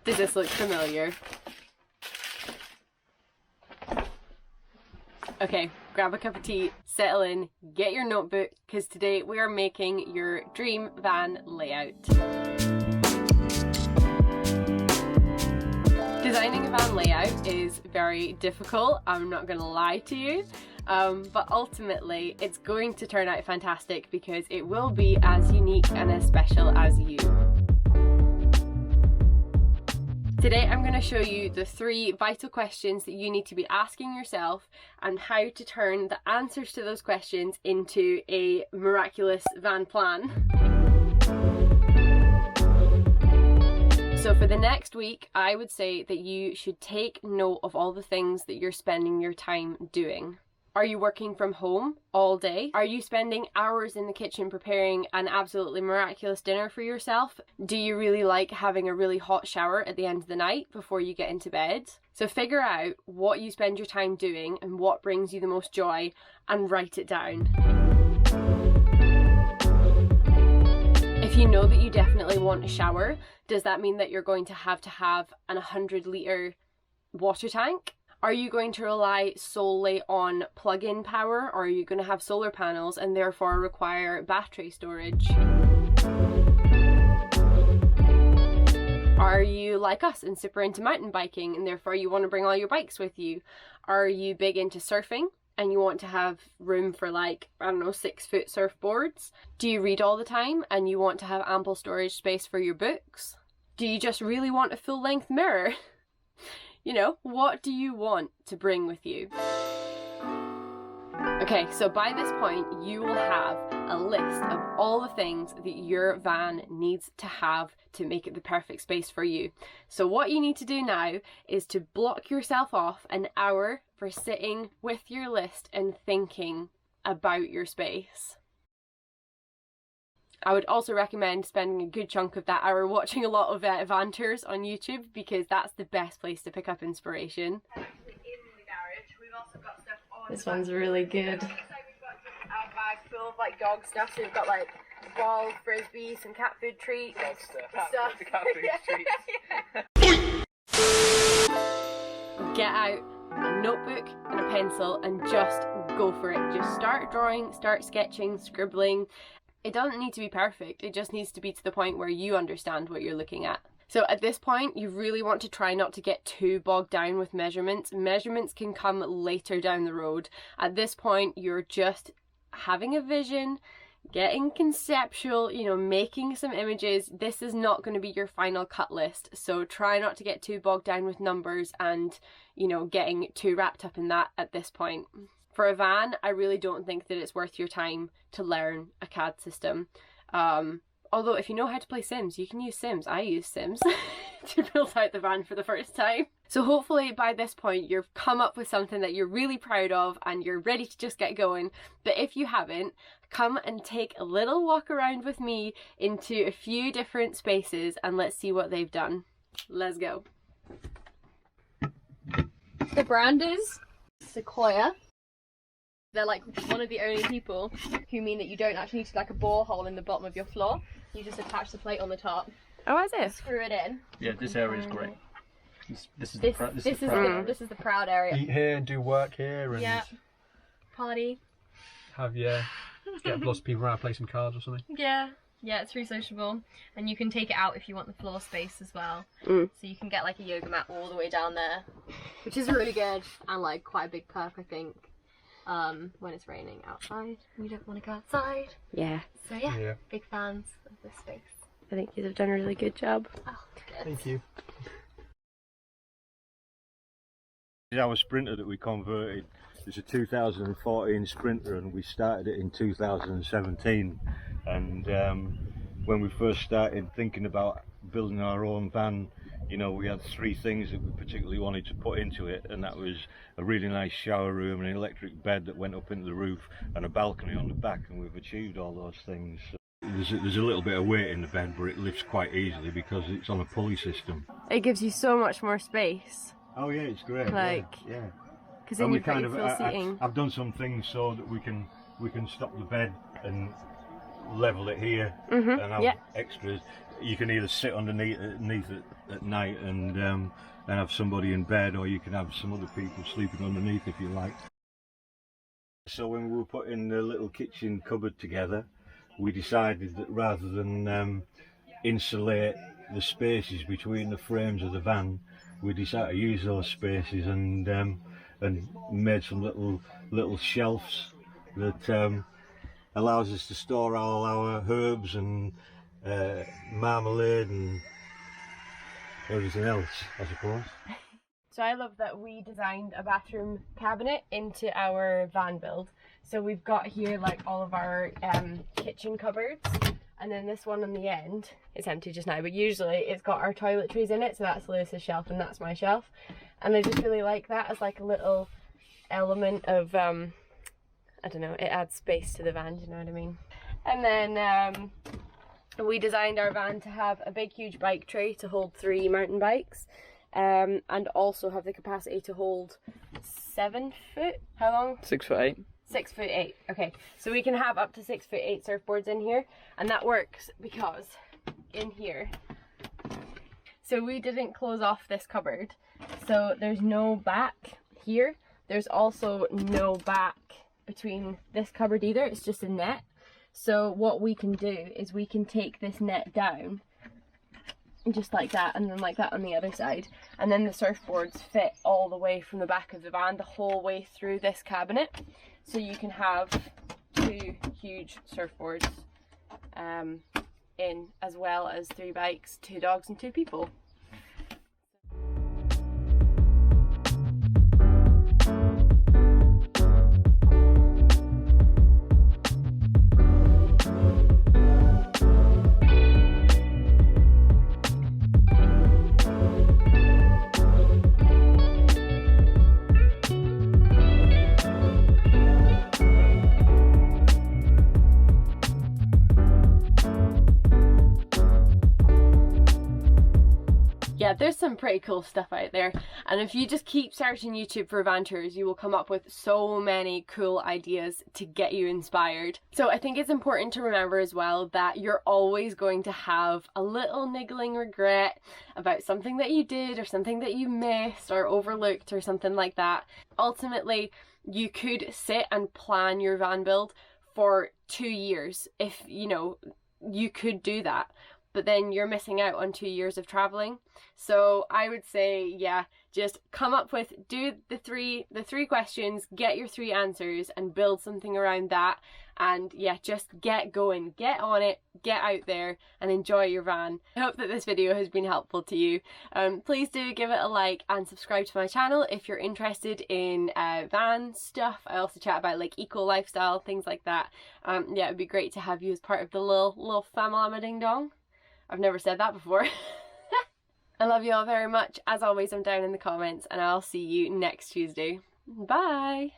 Does this look familiar? Okay, grab a cup of tea, settle in, get your notebook, because today we are making your dream van layout. Designing a van layout is very difficult, I'm not going to lie to you, but ultimately it's going to turn out fantastic because it will be as unique and as special as you. Today I'm going to show you the 3 vital questions that you need to be asking yourself and how to turn the answers to those questions into a miraculous van plan. So for the next week, I would say that you should take note of all the things that you're spending your time doing. Are you working from home all day? Are you spending hours in the kitchen preparing an absolutely miraculous dinner for yourself? Do you really like having a really hot shower at the end of the night before you get into bed? So figure out what you spend your time doing and what brings you the most joy and write it down. If you know that you definitely want a shower, does that mean that you're going to have an 100-litre water tank? Are you going to rely solely on plug-in power, or are you going to have solar panels and therefore require battery storage? Are you like us and super into mountain biking and therefore you want to bring all your bikes with you? Are you big into surfing and you want to have room for, like, I don't know, 6-foot surfboards? Do you read all the time and you want to have ample storage space for your books? Do you just really want a full-length mirror? You know, what do you want to bring with you? Okay, so by this point, you will have a list of all the things that your van needs to have to make it the perfect space for you. So what you need to do now is to block yourself off an hour for sitting with your list and thinking about your space. I would also recommend spending a good chunk of that hour watching a lot of van tours on YouTube, because that's the best place to pick up inspiration. In the garage, we've also got stuff on. This one's really good. So we've got our bag full of like dog stuff. So we've got like balls, frisbees, some cat food treats. Dog stuff. Cat food treats. Get out a notebook and a pencil and just go for it. Just start drawing, start sketching, scribbling. It doesn't need to be perfect, it just needs to be to the point where you understand what you're looking at. So at this point, you really want to try not to get too bogged down with measurements. Measurements can come later down the road. At this point, you're just having a vision, getting conceptual, you know, making some images. This is not going to be your final cut list, so try not to get too bogged down with numbers and, you know, getting too wrapped up in that at this point. For a van, I really don't think that it's worth your time to learn a CAD system. Although if you know how to play Sims, you can use Sims. I use Sims to build out the van for the first time. So hopefully by this point you've come up with something that you're really proud of and you're ready to just get going. But if you haven't, come and take a little walk around with me into a few different spaces and let's see what they've done. Let's go. The brand is Sequoia. They're like one of the only people who mean that you don't actually need to like a borehole in the bottom of your floor. You just attach the plate on the top. Oh, as if? Screw it in. Yeah, this area is great. This is the proud area. Eat here, do work here, and yeah, party. Get lots of people around, play some cards or something. Yeah, it's really sociable, and you can take it out if you want the floor space as well. So you can get like a yoga mat all the way down there, which is really good and like quite a big perk, I think. When it's raining outside, we don't want to go outside. Yeah. So yeah, big fans of this space. I think you have done a really good job. Oh, good. Thank you. Our Sprinter that we converted is a 2014 Sprinter, and we started it in 2017. And when we first started thinking about building our own van, you know, we had 3 things that we particularly wanted to put into it, and that was a really nice shower room, an electric bed that went up into the roof, and a balcony on the back, and we've achieved all those things. There's a little bit of weight in the bed, but it lifts quite easily because it's on a pulley system. It gives you so much more space. Oh yeah, it's great. Like, yeah. Because then you kind of full seating. I've done some things so that we can stop the bed and level it here and have extras. You can either sit underneath it at night and have somebody in bed, or you can have some other people sleeping underneath if you like. So when we were putting the little kitchen cupboard together, we decided that rather than insulate the spaces between the frames of the van, we decided to use those spaces and made some little shelves that allows us to store all our herbs and marmalade and everything else, I suppose. So I love that we designed a bathroom cabinet into our van build. So we've got here like all of our kitchen cupboards, and then this one on the end, it's empty just now, but usually it's got our toiletries in it. So that's Lewis's shelf and that's my shelf. And I just really like that as like a little element of, I don't know, it adds space to the van, do you know what I mean? And then we designed our van to have a big huge bike tray to hold 3 mountain bikes, and also have the capacity to hold 7 foot, how long? 6'8". 6'8". Okay, so we can have up to 6'8" surfboards in here, and that works because in here, so we didn't close off this cupboard, so there's no back here. There's also no back between this cupboard either, it's just a net. So what we can do is we can take this net down just like that, and then like that on the other side, and then the surfboards fit all the way from the back of the van the whole way through this cabinet. So you can have 2 huge surfboards in, as well as 3 bikes, 2 dogs and 2 people. Yeah, there's some pretty cool stuff out there, and if you just keep searching YouTube for van tours, you will come up with so many cool ideas to get you inspired. So I think it's important to remember as well that you're always going to have a little niggling regret about something that you did or something that you missed or overlooked or something like that. Ultimately, you could sit and plan your van build for 2 years if, you know, you could do that. But then you're missing out on 2 years of traveling. So I would say, yeah, just come up with, do the three questions, get your 3 answers and build something around that. And yeah, just get going, get on it, get out there and enjoy your van. I hope that this video has been helpful to you. Please do give it a like and subscribe to my channel if you're interested in van stuff. I also chat about like eco lifestyle, things like that. Yeah, it'd be great to have you as part of the little family ding dong. I've never said that before. I love you all very much. As always, I'm down in the comments and I'll see you next Tuesday. Bye!